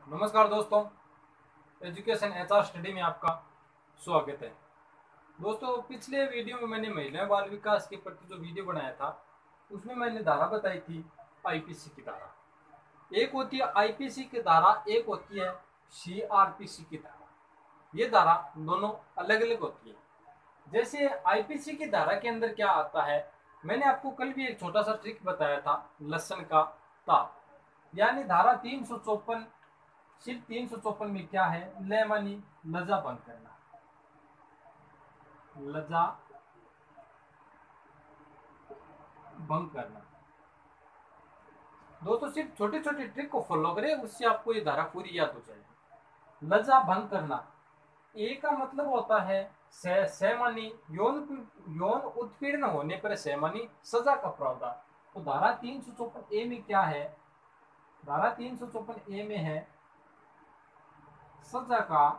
नमस्कार दोस्तों, education HR study में आपका स्वागत है। दोस्तों, पिछले वीडियो में मैंने महिला बाल विकास के प्रति जो वीडियो बनाया था उसमें मैंने धारा बताई थी आईपीसी की धारा। एक होती है आईपीसी की धारा, एक होती है सीआरपीसी की धारा। ये धारा दोनों अलग अलग होती है। जैसे आईपीसी की धारा के अंदर क्या आता है, मैंने आपको कल भी एक छोटा सा ट्रिक बताया था, लसन का ताप। यानी धारा 354, सिर्फ 354 में क्या है, ले मानी लजा भंग करना, लजा भंग करना। दोस्तों, सिर्फ छोटे छोटे ट्रिक को फॉलो करें, उससे आपको ये धारा पूरी याद हो जाएगी। लजा भंग करना, ए का मतलब होता है सैमानी यौन उत्पीड़न होने पर सैमानी सजा का प्रावधान। तो धारा 354 ए में क्या है, धारा 354 ए में है सजा का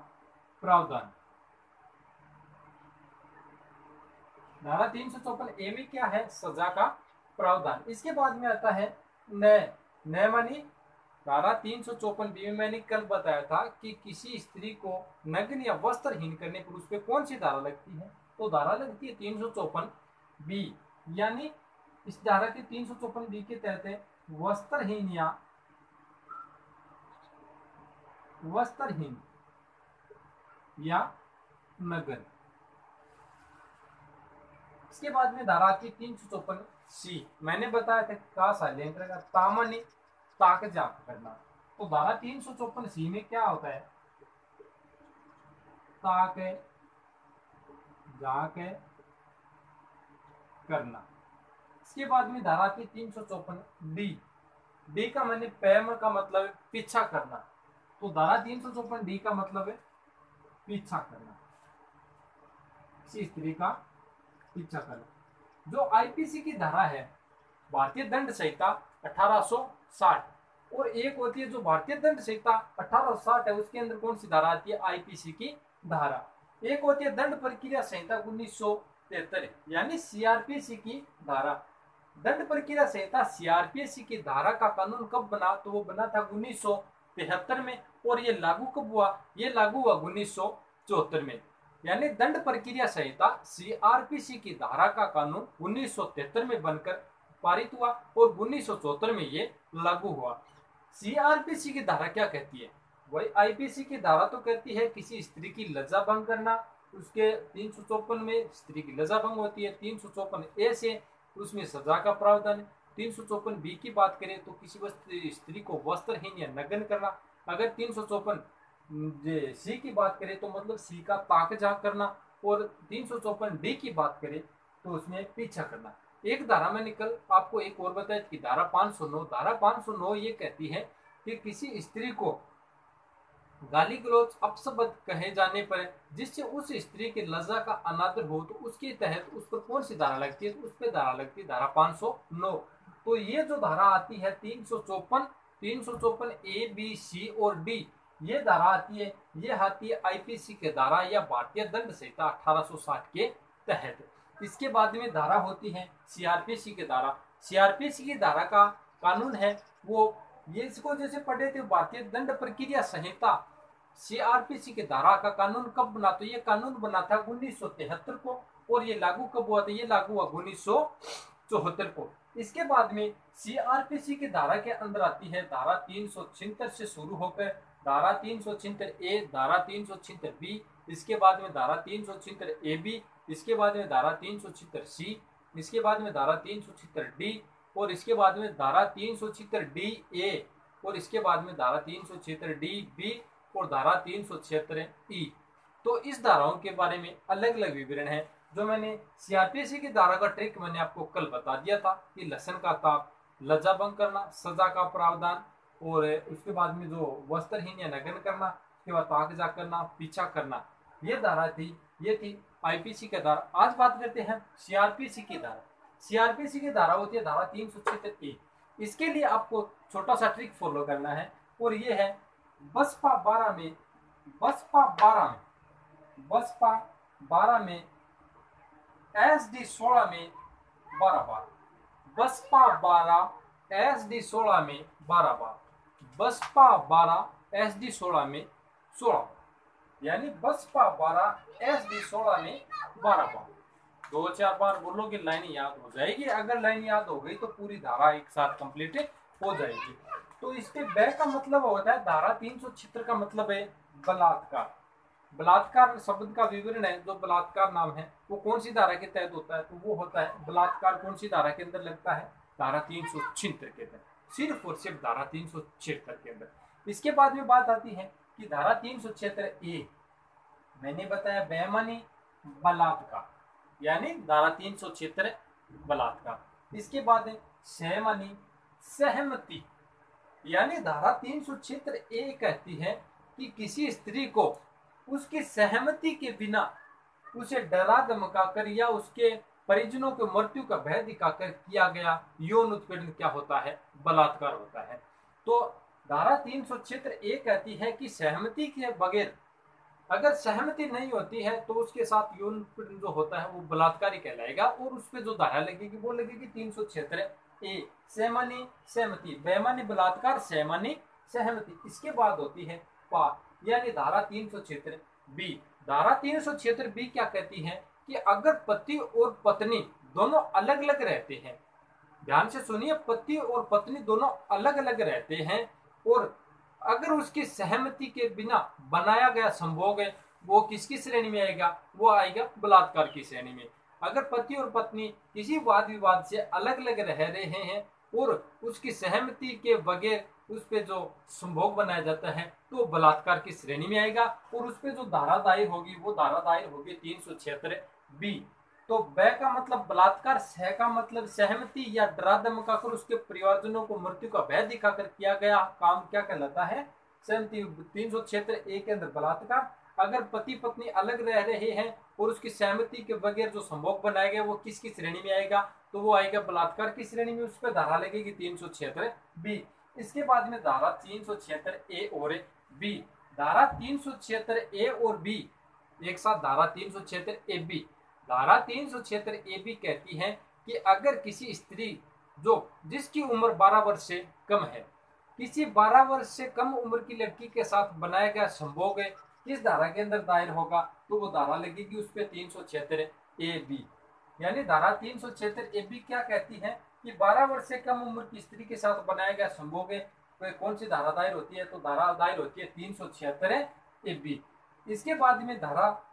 प्रावधान। धारा 354 ए में क्या है, सजा का प्रावधान। इसके बाद में आता है न मानी धारा 354 बी में मैंने कल बताया था कि किसी स्त्री को नग्न या वस्त्रहीन करने पर उस पर कौन सी धारा लगती है, तो धारा लगती है 354 बी। यानी इस धारा के 354 बी के तहत वस्त्रहीन या नग्न। इसके बाद में धारा आती है 354 सी। मैंने बताया था का साइलेंट रहेगा, तामनी ताक जाक करना। तो धारा 354 सी में क्या होता है, ताक जाक करना। इसके बाद में धारा आती है 354 डी। डी का मैंने पैम का मतलब है पीछा करना। तो धारा 354 डी का मतलब है पीछा करना, किसी स्त्री का पीछा करना। जो आईपीसी की धारा है भारतीय दंड संहिता 1860, और एक होती है जो भारतीय दंड संहिता 1860 है, उसके अंदर कौन सी धारा आती है, आईपीसी की धारा। एक होती है दंड प्रक्रिया संहिता 1973 यानी सीआरपीसी की धारा। दंड प्रक्रिया संहिता सीआरपीसी की धारा का कानून कब बना, तो वो बना था 1973 में, और ये लागू कब हुआ, ये लागू हुआ 1974 में। यानी दंड प्रक्रिया संहिता सीआरपीसी की धारा का कानून 1973 में बनकर पारित हुआ और 1974 में ये लागू हुआ। सीआरपीसी की धारा क्या कहती है, वही आईपीसी की धारा तो कहती है किसी स्त्री की लज्जा भंग करना। उसके 354 में स्त्री की लज्जा भंग होती है, 354 ए से उसमें सजा का प्रावधान है। 354 बी की बात करें तो किसी स्त्री को वस्त्रहीन या नग्न करना। अगर 354 सी की बात करें तो मतलब सी का ताक झाक करना, और 354 डी की बात करें तो उसमें पीछा करना। एक धारा मैंने कल आपको एक और बताया कि धारा 509, धारा 509 ये कहती है कि किसी स्त्री को गाली गलौज अपशब्द कहे जाने पर जिससे उस स्त्री के लज्जा का अनादर हो तो उसके तहत उस पर कौन सी धारा लगती है, तो उस पर धारा लगती है धारा 509। तो ये जो धारा आती है 354 ए बी सी और डी, ये धारा आती है, ये आती है आईपीसी के धारा या भारतीय दंड संहिता 1860 के तहत। इसके बाद में धारा होती है सीआरपीसी की धारा। सीआरपीसी की धारा का कानून है वो, ये इसको जैसे पढ़े थे, भारतीय दंड प्रक्रिया संहिता सीआरपीसी की धारा का कानून कब बना, तो ये कानून बना था 1973 को, और ये लागू कब हुआ, तो ये लागू हुआ 1974 को। इसके बाद में सीआरपीसी की धारा के अंदर आती है धारा 376 से शुरू होकर धारा 376 ए, धारा 376 बी, इसके बाद में धारा 376 ए बी, इसके बाद में धारा 376 सी, इसके बाद में धारा 376 डी, और इसके बाद में धारा 376 डी ए, और इसके बाद में धारा 376 डी बी, और धारा 376 ई। तो इस धाराओं के बारे में अलग अलग विवरण है। जो मैंने सीआरपीसी की धारा का ट्रिक मैंने आपको कल बता दिया था कि लसन का ताप, लज्जा भंग करना, सजा का प्रावधान, और उसके बाद में जो वस्त्रहीन या नग्न करना, उसके बाद ताक जाक करना, पीछा करना, ये धारा थी, ये थी आईपीसी की धारा। आज बात करते हैं सीआरपीसी की धारा। सीआरपीसी की धारा होती है धारा 376 ए। इसके लिए आपको छोटा सा ट्रिक फॉलो करना है, और ये है बसपा 12 में एसडी 16 में 12 बार, बसपा 12 एसडी 16 में 12 बार, बसपा 12 SD 16 में 16, यानी बसपा 12 SD 16 में 12 पावर। 2-4 बार बोलोगे लाइन याद हो जाएगी। अगर लाइन याद हो गई तो पूरी धारा एक साथ कंप्लीट हो जाएगी। तो इसके ब का मतलब होता है धारा 376 का मतलब है बलात्कार। बलात्कार शब्द का विवरण है, जो बलात्कार नाम है वो कौन सी धारा के तहत होता है, तो वो होता है बलात्कार कौन सी धारा के अंदर लगता है, धारा 376 के अंदर, सिर्फ और सिर्फ धारा 376 के अंदर। इसके बाद में बात आती है कि धारा 376A, मैंने बताया बेईमानी बलात्कार, यानी धारा 376 बलात्कार। इसके बाद है सहमानी सहमति, यानी धारा 376A कहती है कि किसी स्त्री को उसकी सहमति के बिना उसे डरा धमकाकर या उसके परिजनों को मृत्यु का भय दिखाकर किया गया यौन उत्पीड़न क्या होता है, बलात्कार होता है। तो धारा 376A कहती है कि सहमति के बगैर अगर सहमति नहीं होती है तो उसके साथ यौन उत्पीड़न जो होता है वो बलात्कारी कहलाएगा, और उस पर जो धारा लगेगी वो लगेगी 376A, सहमानी सहमति, बेईमानी बलात्कार, सहमानी सहमति। इसके बाद होती है पा, यानी धारा 376B। धारा 376B क्या कहती है कि अगर पति और पत्नी दोनों अलग अलग रहते हैं, ध्यान से सुनिए, पति और पत्नी दोनों अलग अलग रहते हैं और अगर उसकी सहमति के बिना बनाया गया संभोग है, वो किसकी श्रेणी में आएगा, वो आएगा बलात्कार की श्रेणी में। अगर पति और पत्नी किसी वाद विवाद से अलग अलग रह रहे हैं और उसकी सहमति के बगैर उस पे जो संभोग बनाया जाता है तो बलात्कार की श्रेणी में आएगा, और उस पे जो धारा दायर होगी वो धारा दायर होगी 376B। तो ब का मतलब बलात्कार, सह का मतलब सहमति या डरा धमकाकर उसके परिवारजनों को मृत्यु का भय दिखाकर किया गया काम क्या कहलाता है, सहमति। 376A के अंदर बलात्कार, अगर पति पत्नी अलग रह रहे हैं और उसकी सहमति के बगैर जो संभोग बनाया गया वो किसकी श्रेणी में आएगा, तो वो आएगा बलात्कार की श्रेणी में, उस पर धारा लगेगी 376B। इसके बाद में धारा 376A और B, धारा 376A और B एक साथ, धारा 376AB। धारा 376AB कहती है कि अगर किसी स्त्री जो जिसकी उम्र 12 वर्ष से कम है, किसी 12 वर्ष से कम उम्र की लड़की के साथ बनाया गया संभोग है, किस धारा के अंदर दायर होगा, तो वो धारा लगेगी उस पर 376AB। यानी धारा 376AB क्या कहती है कि 12 वर्ष से कम उम्र की स्त्री के साथ बनाया गया संभोग है, तो कौन सी धारा दायर होती है, तो धारा दायर होती है 376AB। इसके बाद में धारा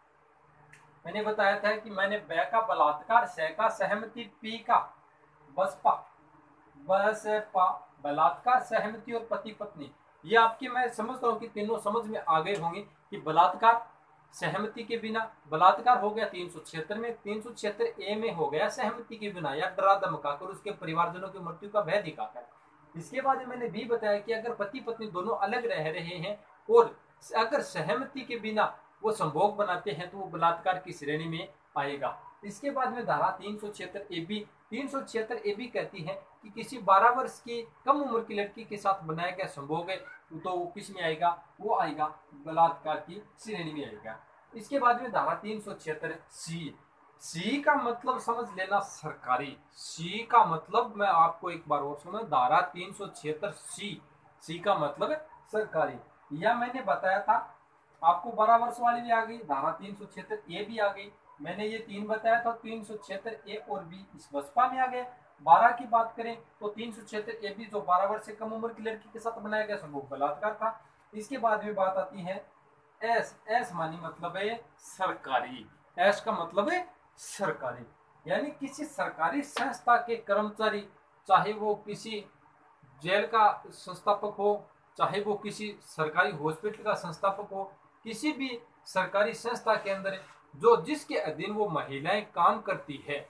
मैंने बताया था कि मैंने ब का बलात्कार, स का सहमति, पी का बसपा बलात्कार, सहमति और पति पत्नी, ये आपकी मैं समझता हूँ कि तीनों समझ में आ गए होंगे कि बलात्कार सहमति के बिना, बलात्कार हो गया 376 में, 376A में हो गया सहमति के बिना या डरा धमकाकर उसके परिवारजनों की मृत्यु का भय दिखाकर। इसके बाद मैंने भी बताया कि अगर पति पत्नी दोनों अलग रह रहे हैं और अगर सहमति के बिना वो संभोग बनाते हैं तो वो बलात्कार की श्रेणी में आएगा। इसके बाद में धारा 376AB कहती है कि किसी 12 वर्ष की कम उम्र की लड़की के साथ बनाया गया संभोग है तो वो किस में आएगा, वो आएगा बलात्कार की श्रेणी में आएगा। इसके बाद में धारा 376C, सी का मतलब समझ लेना सरकारी, सी का मतलब मैं आपको एक बार और सुना, धारा 376C, सी का मतलब है सरकारी। यह मैंने बताया था आपको, 12 वर्ष वाली भी आ गई, धारा 376A भी आ गई, मैंने ये तीन बताया था, 376A और B इस बसपा में आ गए। 12 की बात करें तो 376AB जो 12 वर्ष से कम उम्र की लड़की के साथ बनाया गया संभोग बलात्कार था। इसके बाद में बात आती है एस, एस मानी मतलब है सरकारी, एस का मतलब है सरकारी, यानी किसी सरकारी संस्था के कर्मचारी, चाहे वो किसी जेल का संस्थापक हो, चाहे वो किसी सरकारी हॉस्पिटल का संस्थापक हो, किसी भी सरकारी संस्था के अंदर जो जिसके अधीन वो महिलाएं काम करती है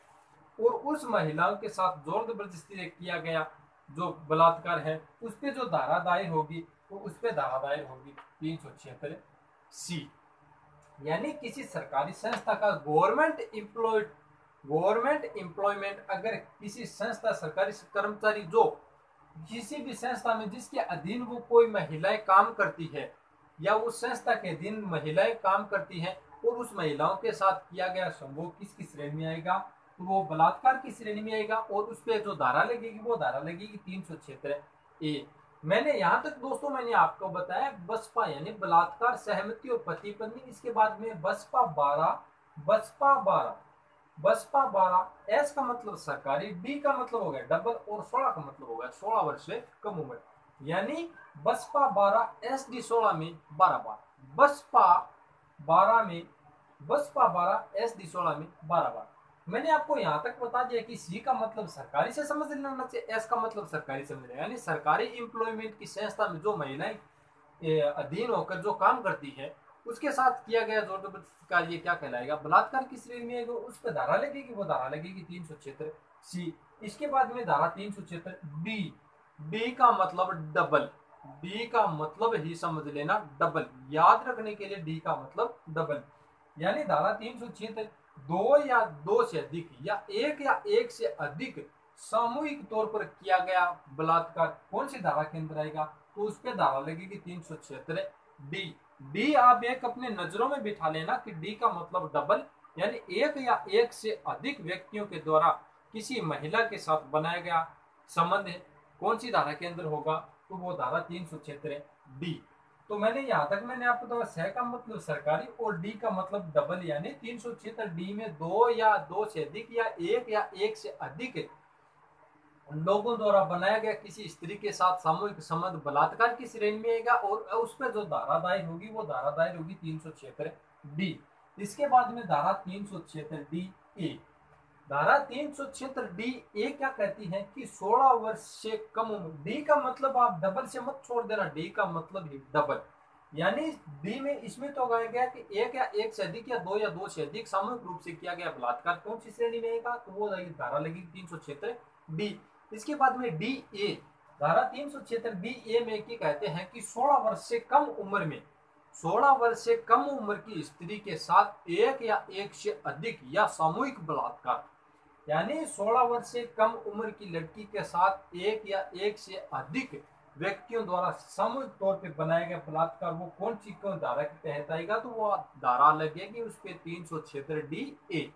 और उस महिलाओं के साथ जोर जबरदस्ती किया गया जो बलात्कार है, उस पे जो धारा दायर होगी तो उस पे धारा दायर होगी 376C। यानी किसी सरकारी संस्था का गवर्नमेंट एम्प्लॉयमेंट, अगर किसी संस्था सरकारी कर्मचारी जो किसी भी संस्था में जिसके अधीन वो कोई महिलाएं काम करती है या उस संस्था के अधीन महिलाएं काम करती हैं और उस महिलाओं के साथ किया गया संभोग किसकी श्रेणी में आएगा, तो वो बलात्कार की श्रेणी में आएगा और उस पर जो धारा लगेगी वो धारा लगेगी 376A। मैंने यहाँ तक दोस्तों मैंने आपको बताया बसपा यानी बलात्कार, सहमति और पति पत्नी। इसके बाद में बसपा 12, बसपा 12, बसपा 12, एस का मतलब सरकारी, डी का मतलब हो गया डबल और 16 का मतलब हो गया 16 वर्ष से कम उम्र, यानी बसपा 12 एस डी 16 में 12 बार, बसपा 12 में, बसपा 12 एस डी 16 में 12 बार। मैंने आपको यहाँ तक बता दिया कि सी का मतलब सरकारी से समझ लेना चाहिए, एस का मतलब सरकारी समझ लेना, यानी सरकारी एम्प्लॉयमेंट की संस्था में जो महिलाएं अधीन होकर जो काम करती है उसके साथ किया गया जोर जबरदस्ती कार्य क्या कहलाएगा, बलात्कार की श्रेणी में उस पर धारा लगेगी, वो धारा लगेगी 376 सी। इसके बाद में धारा 376 डी, डी का मतलब डबल, डी का मतलब ही समझ लेना डबल, याद रखने के लिए डी का मतलब डबल, यानी धारा 376 दो या दो से अधिक या एक से अधिक सामूहिक तौर पर किया गया बलात्कार कौन सी धारा के अंदर आएगा, तो उस पर धारा लगेगी 376 डी। डी आप एक अपने नजरों में बिठा लेना कि डी का मतलब डबल, यानी एक या एक से अधिक व्यक्तियों के द्वारा किसी महिला के साथ बनाया गया संबंध कौन सी धारा के अंदर होगा, तो वो धारा 376 डी। तो मैंने यहाँ तक मैंने आपको बताया स का मतलब सरकारी और डी का मतलब डबल, यानी 376 डी में दो या दो से अधिक या एक से अधिक लोगों द्वारा बनाया गया किसी स्त्री के साथ सामूहिक संबंध बलात्कार की श्रेणी में आएगा, और उस पर जो धारा दायर होगी वो धारा दायर होगी 376 डी। इसके बाद में धारा 376 डी ए, धारा 376 डी ए क्या कहती है कि 16 वर्ष से कम उम्र, डी का मतलब आप डबल से मत छोड़ देना, डी का मतलब ही डबल, यानी डी में इसमें तो कहा गया कि एक या एक से अधिक या दो से अधिक सामूहिक रूप से किया गया बलात्कार कौन सी श्रेणी में आएगा, तो वो धारा लगेगी 376 डी। इसके बाद में डी ए, धारा 376 डी ए में क्या कहते हैं कि 16 वर्ष से कम उम्र में, 16 वर्ष से कम उम्र की स्त्री के साथ एक या एक से अधिक या सामूहिक बलात्कार, यानी 16 वर्ष से कम उम्र की लड़की के साथ एक या एक से अधिक व्यक्तियों द्वारा सामूहिक तौर पे बनाया गया बलात्कार वो कौन सी कौन धारा के तहत आएगा, तो वो धारा लगेगी उस पर 376 डी ए।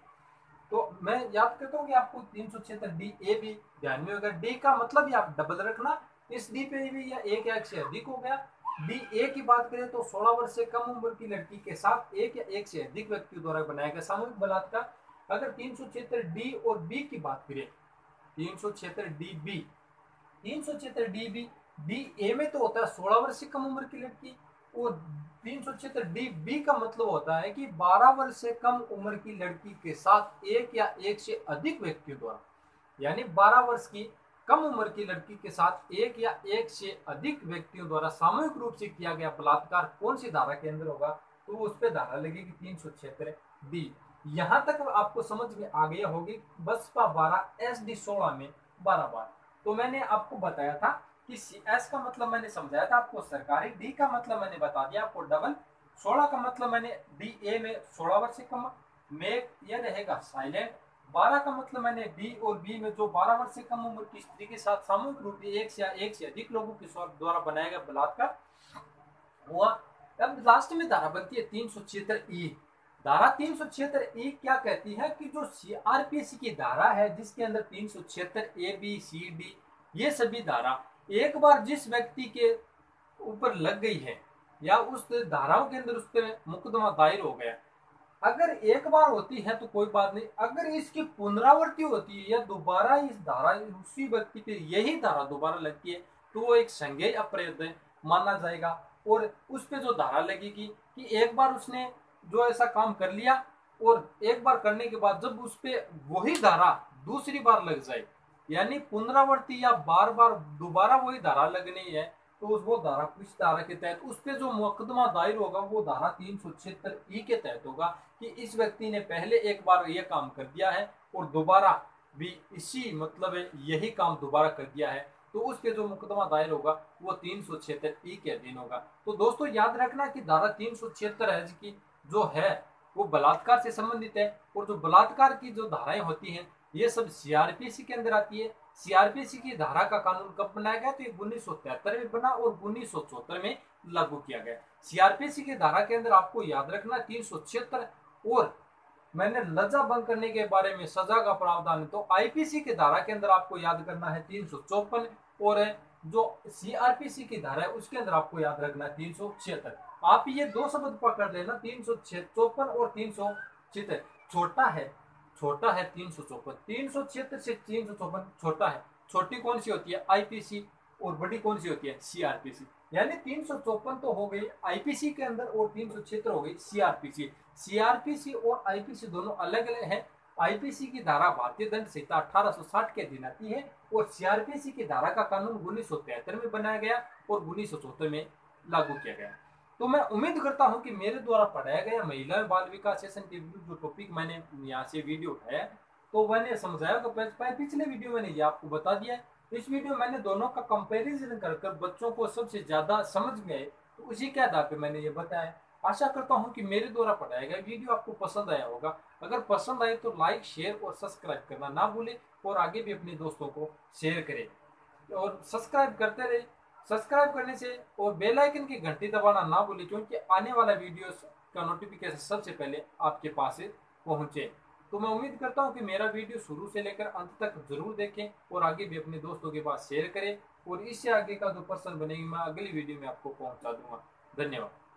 तो मैं याद करता हूँ कि आपको 376 डी ए भी ध्यान में होगा, डी का मतलब ही आप डबल रखना, इस डी पे भी या एक से अधिक हो गया। डी ए की बात करें तो 16 वर्ष से कम उम्र की लड़की के साथ एक या एक से अधिक व्यक्तियों द्वारा बनाया गया सामूहिक बलात्कार। अगर 376 डी और बी की बात करें, 376 D B, 376 D B, D A में तो होता है 16 वर्ष से कम उम्र की लड़की, और 376 डी बी का मतलब होता है कि 12 वर्ष से कम उम्र की लड़की के साथ एक या एक से अधिक व्यक्तियों द्वारा, यानी 12 वर्ष की कम उम्र की लड़की के साथ एक या एक से अधिक व्यक्तियों द्वारा सामूहिक रूप से किया गया बलात्कार कौन सी धारा के अंदर होगा, तो उस पर धारा लगेगी 376 डी। यहां तक आपको समझ में आ गया होगी बसपा 12 एस डी 16 में 12 बार। तो मैंने आपको बताया था कि एस का मतलब मैंने समझाया था आपको सरकारी, डी का मतलब मैंने बता दिया आपको डबल, 16 का मतलब मैंने डी ए में 16 वर्ष से कम में यह रहेगा साइलेंट, 12 का मतलब मैंने डी और बी में जो 12 वर्ष से कम उम्र की स्त्री के साथ सामूहिक रूप से एक से अधिक लोगों के द्वारा बनाया गया बलात्कार हुआ। अब लास्ट में धारा बनती है 376 ई। धारा 376 ई क्या कहती है कि जो सीआरपीसी की धारा है जिसके अंदर 376 ए बी सी डी ये सभी धारा एक बार जिस व्यक्ति के ऊपर लग गई है या उस धाराओं के अंदर उस पर मुकदमा दायर हो गया, अगर एक बार होती है तो कोई बात नहीं, अगर इसकी पुनरावृत्ति होती है या दोबारा इस धारा उसी व्यक्ति पे यही धारा दोबारा लगती है तो वो एक संज्ञेय अपराध माना जाएगा, और उस पे जो धारा लगेगी कि एक बार उसने जो ऐसा काम कर लिया और एक बार करने के बाद जब उस पे वही धारा दूसरी बार लग जाए, यानी पुनरावृत्ति या बार बार दोबारा वही धारा लगनी है, तो वो धारा किस धारा के तहत उस पे जो मुकदमा दायर होगा वो धारा 376 ई के तहत होगा कि इस व्यक्ति ने पहले एक बार ये काम कर दिया है और दोबारा भी इसी मतलब यही काम दोबारा कर दिया है, तो उस पे जो मुकदमा दायर होगा वो 376 ई के अधीन होगा। तो दोस्तों याद रखना कि धारा 376 है की जो है वो बलात्कार से संबंधित है, और जो बलात्कार की जो धाराएं होती हैं ये सब सीआरपीसी के अंदर आती है। सीआरपीसी की धारा का कानून कब बनाया गया, तो 1973 में बना और 1974 में लागू किया गया। सीआरपीसी की धारा के अंदर आपको याद रखना 376, और मैंने लज्जा भंग करने के बारे में सजा का प्रावधान है तो आईपीसी की धारा के अंदर आपको याद करना है 354, और जो सीआरपीसी की धारा है उसके अंदर आपको याद रखना है 376। आप ये दो शब्द पकड़ लेना, 354 और 376। छोटा है, छोटा है 354, 376 से 354 छोटा है। छोटी कौन सी होती है? आईपीसी, और बड़ी कौन सी होती है? सीआरपीसी। यानी 354 तो हो गई आईपीसी के अंदर और 376 हो गई सीआरपीसी। सीआरपीसी और आईपीसी दोनों अलग अलग है। आईपीसी की धारा भारतीय दंड संहिता 1860 के अधीन आती है और सीआरपीसी की धारा का कानून 1973 में बनाया गया और 1974 में लागू किया गया। तो मैं उम्मीद करता हूं कि मेरे द्वारा पढ़ाया गया महिला एवं बाल विकास सेशन के जो टॉपिक मैंने यहाँ से वीडियो उठाया तो मैंने समझाया कि पिछले वीडियो मैंने ये आपको बता दिया है। इस वीडियो मैंने दोनों का कंपैरिजन कर बच्चों को सबसे ज्यादा समझ में आए तो उसी के आधार पे मैंने ये बताया। आशा करता हूं कि मेरे द्वारा पढ़ाया गया वीडियो आपको पसंद आया होगा। अगर पसंद आए तो लाइक, शेयर और सब्सक्राइब करना ना भूले और आगे भी अपने दोस्तों को शेयर करें और सब्सक्राइब करते रहे। सब्सक्राइब करने से और बेल आइकन की घंटी दबाना ना भूलें, क्योंकि आने वाला वीडियोस का नोटिफिकेशन सबसे पहले आपके पास पहुंचे। तो मैं उम्मीद करता हूं कि मेरा वीडियो शुरू से लेकर अंत तक जरूर देखें और आगे भी अपने दोस्तों के पास शेयर करें और इससे आगे का जो प्रश्न बनेगी मैं अगली वीडियो में आपको पहुंचा दूंगा। धन्यवाद।